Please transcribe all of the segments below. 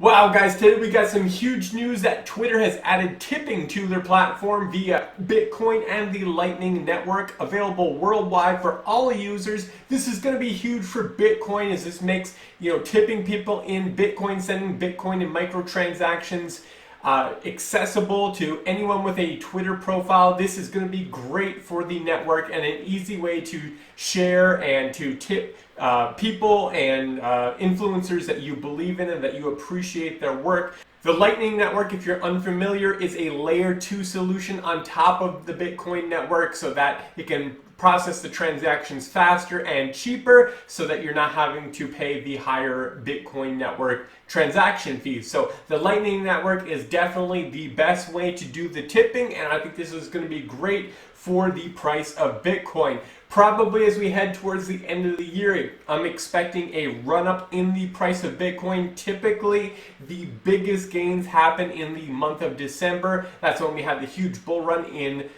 Wow guys, today we got some huge news that Twitter has added tipping to their platform via Bitcoin and the Lightning Network, available worldwide for all users. This is going to be huge for Bitcoin as this makes, tipping people in Bitcoin, sending Bitcoin in microtransactions accessible to anyone with a Twitter profile. This is going to be great for the network and an easy way to share and to tip people and influencers that you believe in and that you appreciate their work. The Lightning Network, if you're unfamiliar, is a layer 2 solution on top of the Bitcoin network so that it can process the transactions faster and cheaper so that you're not having to pay the higher Bitcoin network transaction fees. So the Lightning Network is definitely the best way to do the tipping, and I think this is going to be great for the price of Bitcoin. Probably as we head towards the end of the year, I'm expecting a run-up in the price of Bitcoin. Typically, the biggest gains happen in the month of December. That's when we had the huge bull run in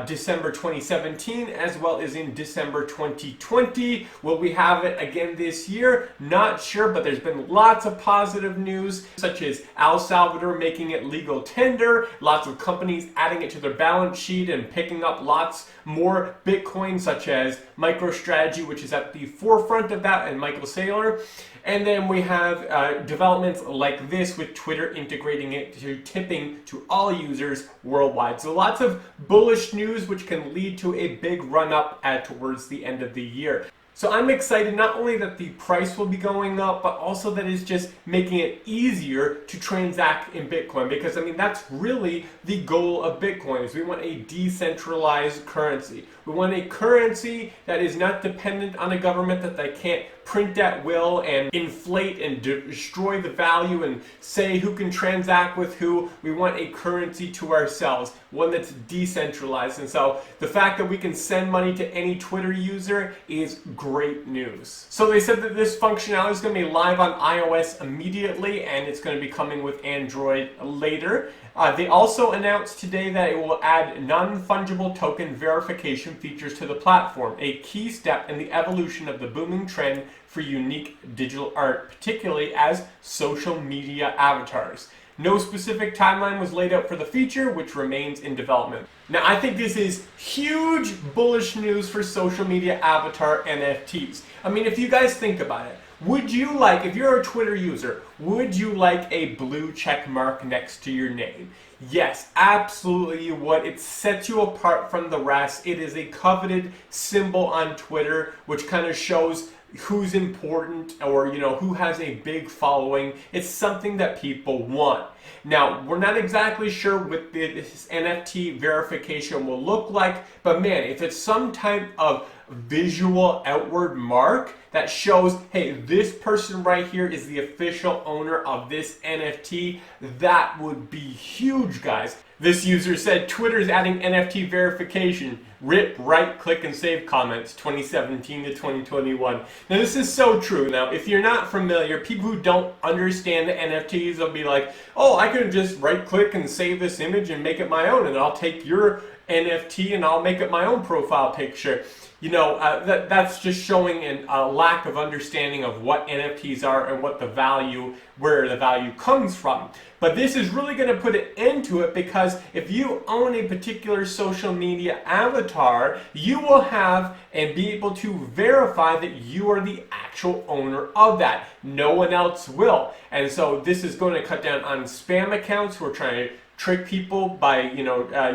December 2017 as well as in December 2020. Will we have it again this year? Not sure, but there's been lots of positive news, such as El Salvador making it legal tender, lots of companies adding it to their balance sheet and picking up lots more Bitcoin, such as MicroStrategy, which is at the forefront of that, and Michael Saylor. And then we have developments like this with Twitter integrating it to tipping to all users worldwide. So lots of bullish news which can lead to a big run up towards the end of the year. So I'm excited not only that the price will be going up, but also that it's just making it easier to transact in Bitcoin, because that's really the goal of Bitcoin. Is we want a decentralized currency. We want a currency that is not dependent on a government that they can't print at will and inflate and destroy the value and say who can transact with who. We want a currency to ourselves, one that's decentralized. And so the fact that we can send money to any Twitter user is great news. So they said that this functionality is going to be live on iOS immediately, and it's going to be coming with Android later. They also announced today that it will add non-fungible token verification features to the platform, a key step in the evolution of the booming trend for unique digital art, particularly as social media avatars. No specific timeline was laid out for the feature, which remains in development. Now, I think this is huge bullish news for social media avatar NFTs. If you guys think about it, would you like, if you're a Twitter user, would you like a blue check mark next to your name? Yes, absolutely you would. It sets you apart from the rest. It is a coveted symbol on Twitter, which kind of shows who's important or who has a big following. It's something that people want. Now, we're not exactly sure what this NFT verification will look like, but man, if it's some type of visual outward mark that shows, hey, this person right here is the official owner of this NFT, that would be huge, guys. This user said Twitter's adding NFT verification. Rip, right click and save comments 2017 to 2021. Now this is so true. Now if you're not familiar, people who don't understand the NFTs, they'll be like, oh, I could just right click and save this image and make it my own, and I'll take your NFT and I'll make it my own profile picture. That's just showing a lack of understanding of what NFTs are and what the value, where the value comes from. But this is really going to put an end to it, because if you own a particular social media avatar, you will have and be able to verify that you are the actual owner of that. No one else will. And so this is going to cut down on spam accounts who are trying to trick people by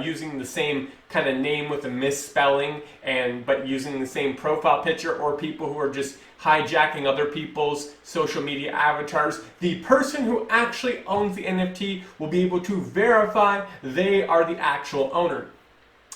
using the same kind of name with a misspelling but using the same profile picture, or people who are just hijacking other people's social media avatars. The person who actually owns the NFT will be able to verify they are the actual owner.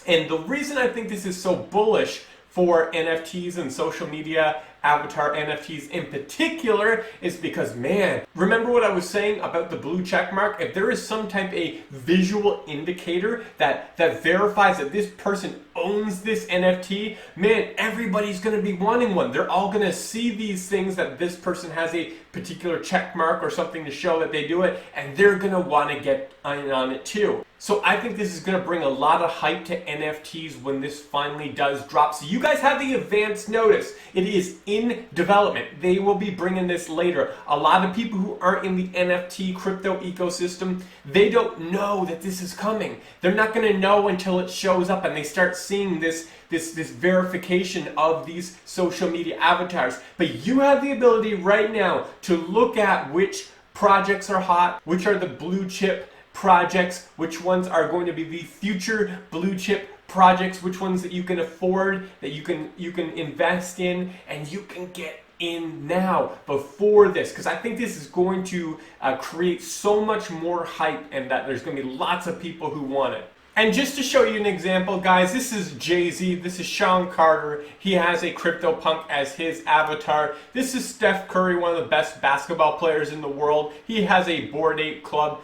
And the reason I think this is so bullish for NFTs and social media avatar NFTs in particular is because, man, remember what I was saying about the blue check mark? If there is some type of visual indicator that verifies that this person owns this NFT, man, everybody's going to be wanting one. They're all going to see these things that this person has a particular check mark or something to show that they do it, and they're going to want to get in on it too. So I think this is going to bring a lot of hype to NFTs when this finally does drop. So you guys have the advance notice. It is in development. They will be bringing this later. A lot of people who aren't in the NFT crypto ecosystem, they don't know that this is coming. They're not going to know until it shows up and they start seeing this verification of these social media avatars. But you have the ability right now to look at which projects are hot, which are the blue chip projects, which ones are going to be the future blue chip projects, which ones that you can afford, that you can invest in, and you can get in now before this, because I think this is going to create so much more hype, and that there's going to be lots of people who want it. And just to show you an example, guys, this is Jay-Z, this is Sean Carter. He has a CryptoPunk as his avatar. This is Steph Curry, one of the best basketball players in the world. He has a Bored Ape Club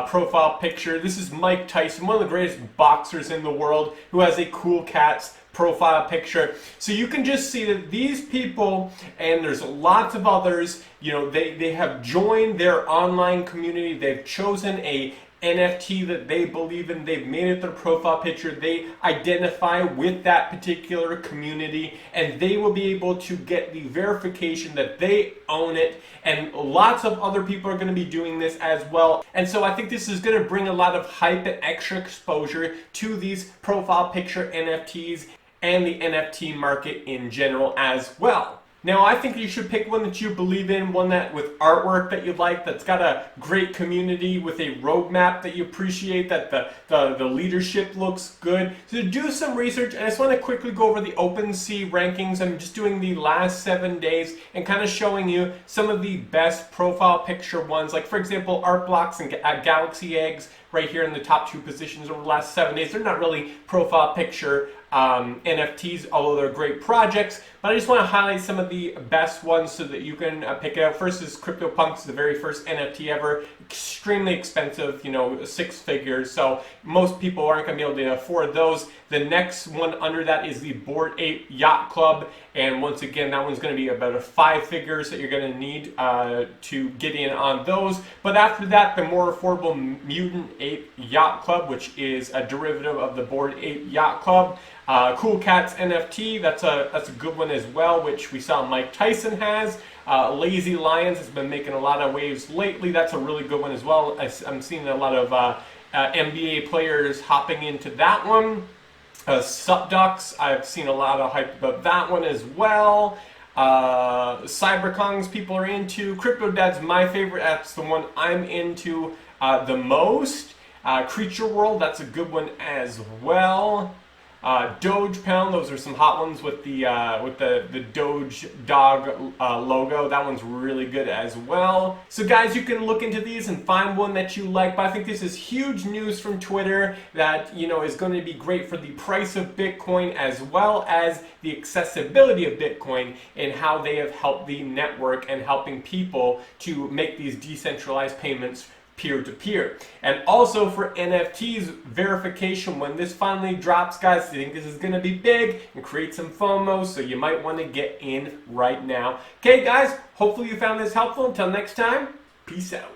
profile picture. This is Mike Tyson, one of the greatest boxers in the world, who has a Cool Cats profile picture. So you can just see that these people, and there's lots of others, you know, they have joined their online community. They've chosen a NFT that they believe in. They've made it their profile picture. They identify with that particular community, and they will be able to get the verification that they own it. And lots of other people are going to be doing this as well. And so I think this is going to bring a lot of hype and extra exposure to these profile picture NFTs and the NFT market in general as well. Now, I think you should pick one that you believe in, one that with artwork that you like, that's got a great community, with a roadmap that you appreciate, that the leadership looks good. So do some research, and I just want to quickly go over the OpenSea rankings. I'm just doing the last 7 days and kind of showing you some of the best profile picture ones. Like, for example, Art Blocks and Galaxy Eggs right here in the top 2 positions over the last 7 days. They're not really profile picture NFTs, although they're great projects, but I just want to highlight some of the best ones so that you can pick it out. First is CryptoPunks, the very first NFT ever. Extremely expensive, you know, 6 figures, so most people aren't going to be able to afford those. The next one under that is the Bored Ape Yacht Club, and once again, that one's going to be about a 5 figures that you're going to need to get in on those. But after that, the more affordable Mutant Ape Yacht Club, which is a derivative of the Bored Ape Yacht Club. Cool Cats NFT, that's a good one as well, which we saw Mike Tyson has. Lazy Lions has been making a lot of waves lately. That's a really good one as well. I'm seeing a lot of NBA players hopping into that one. Supducks, I've seen a lot of hype about that one as well. Cyberkongs people are into. Crypto Dad's my favorite. That's the one I'm into the most. Creature World, that's a good one as well. Doge Pound, those are some hot ones with the Doge dog logo. That one's really good as well. So guys, you can look into these and find one that you like. But I think this is huge news from Twitter that, you know, is going to be great for the price of Bitcoin as well as the accessibility of Bitcoin, and how they have helped the network and helping people to make these decentralized payments peer-to-peer. And also for NFTs verification, when this finally drops, guys, I think this is going to be big and create some FOMO, so you might want to get in right now. Okay guys, hopefully you found this helpful. Until next time, peace out.